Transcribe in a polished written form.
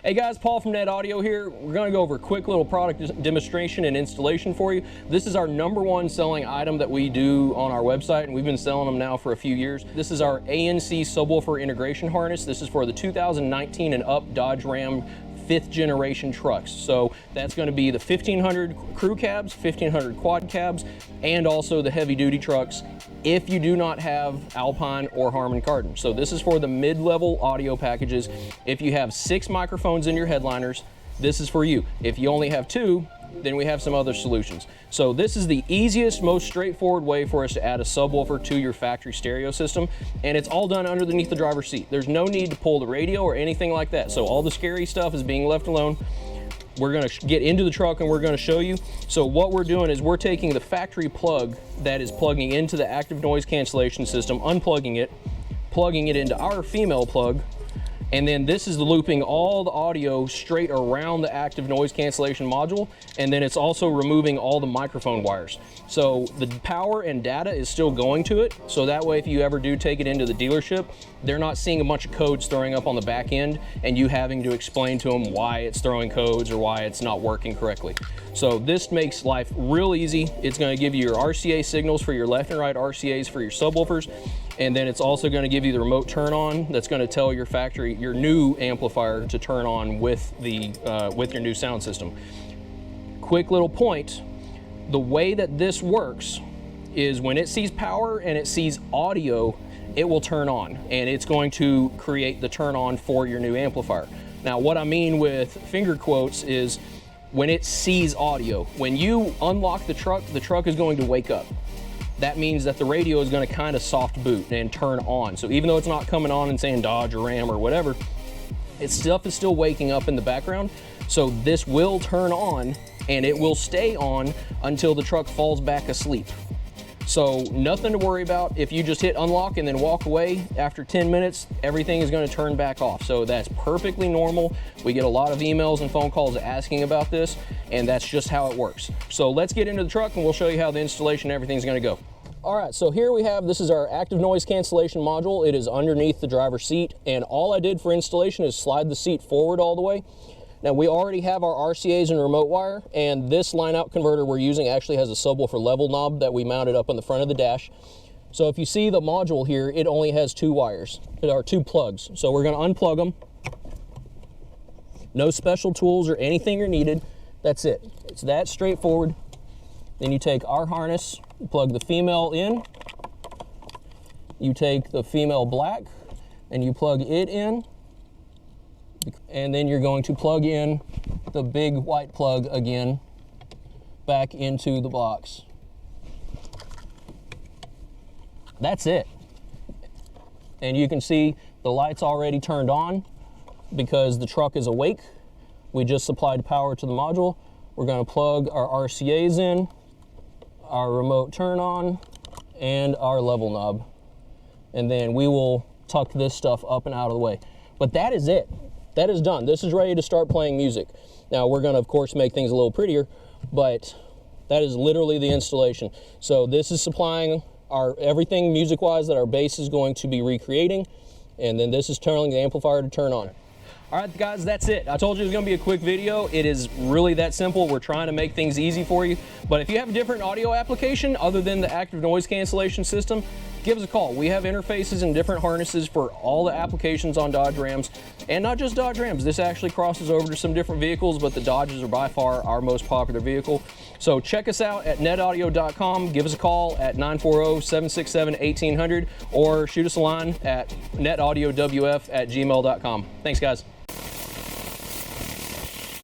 Hey guys, Paul from Net Audio here. We're going to go over a quick little product demonstration and installation for you. This is our #1 selling item that we do on our website, and we've been selling them now for a few years. This is our ANC subwoofer integration harness. This is for the 2019 and up Dodge Ram 5th generation trucks. So that's going to be the 1500 crew cabs, 1500 quad cabs, and also the heavy duty trucks if you do not have Alpine or Harman Kardon. So this is for the mid-level audio packages. If you have 6 microphones in your headliners, this is for you. If you only have 2, then we have some other solutions. So this is the easiest, most straightforward way for us to add a subwoofer to your factory stereo system, and it's all done underneath the driver's seat. There's no need to pull the radio or anything like that. So all the scary stuff is being left alone. We're gonna get into the truck and we're gonna show you. So what we're doing is we're taking the factory plug that is plugging into the active noise cancellation system, unplugging it, plugging it into our female plug, and then this is looping all the audio straight around the active noise cancellation module, and then it's also removing all the microphone wires. So the power and data is still going to it, so that way if you ever do take it into the dealership, they're not seeing a bunch of codes throwing up on the back end and you having to explain to them why it's throwing codes or why it's not working correctly. So this makes life real easy. It's going to give you your RCA signals for your left and right RCAs for your subwoofers, and then it's also going to give you the remote turn on that's going to tell your factory, your new amplifier, to turn on with your new sound system. Quick little point, the way that this works is when it sees power and it sees audio, it will turn on, and it's going to create the turn on for your new amplifier. Now what I mean with finger quotes is when it sees audio, when you unlock the truck is going to wake up. That means that the radio is going to kind of soft boot and turn on. So even though it's not coming on and saying Dodge or Ram or whatever, its stuff is still waking up in the background. So this will turn on and it will stay on until the truck falls back asleep. So nothing to worry about. If you just hit unlock and then walk away, after 10 minutes, everything is going to turn back off. So that's perfectly normal. We get a lot of emails and phone calls asking about this, and that's just how it works. So let's get into the truck and we'll show you how the installation and everything's going to go. All right, so here we have, this is our active noise cancellation module. It is underneath the driver's seat, and all I did for installation is slide the seat forward all the way. Now we already have our RCAs and remote wire, and this line out converter we're using actually has a subwoofer level knob that we mounted up on the front of the dash. So if you see the module here, it only has 2 wires, or 2 plugs. So we're gonna unplug them. No special tools or anything are needed. That's it. It's that straightforward. Then you take our harness, plug the female in. You take the female black and you plug it in. And then you're going to plug in the big white plug again back into the box. That's it. And you can see the light's already turned on because the truck is awake. We just supplied power to the module. We're going to plug our RCAs in, our remote turn on, and our level knob. And then we will tuck this stuff up and out of the way. But that is it. That is done. This is ready to start playing music. Now we're going to of course make things a little prettier, but that is literally the installation. So this is supplying our everything music wise that our bass is going to be recreating, and then this is telling the amplifier to turn on. All right guys, that's it. I told you it was going to be a quick video. It is really that simple. We're trying to make things easy for you, but if you have a different audio application other than the active noise cancellation system, give us a call. We have interfaces and different harnesses for all the applications on Dodge Rams, and not just Dodge Rams. This actually crosses over to some different vehicles, but the Dodges are by far our most popular vehicle. So check us out at netaudio.com. Give us a call at 940-767-1800 or shoot us a line at netaudiowf@gmail.com. Thanks guys.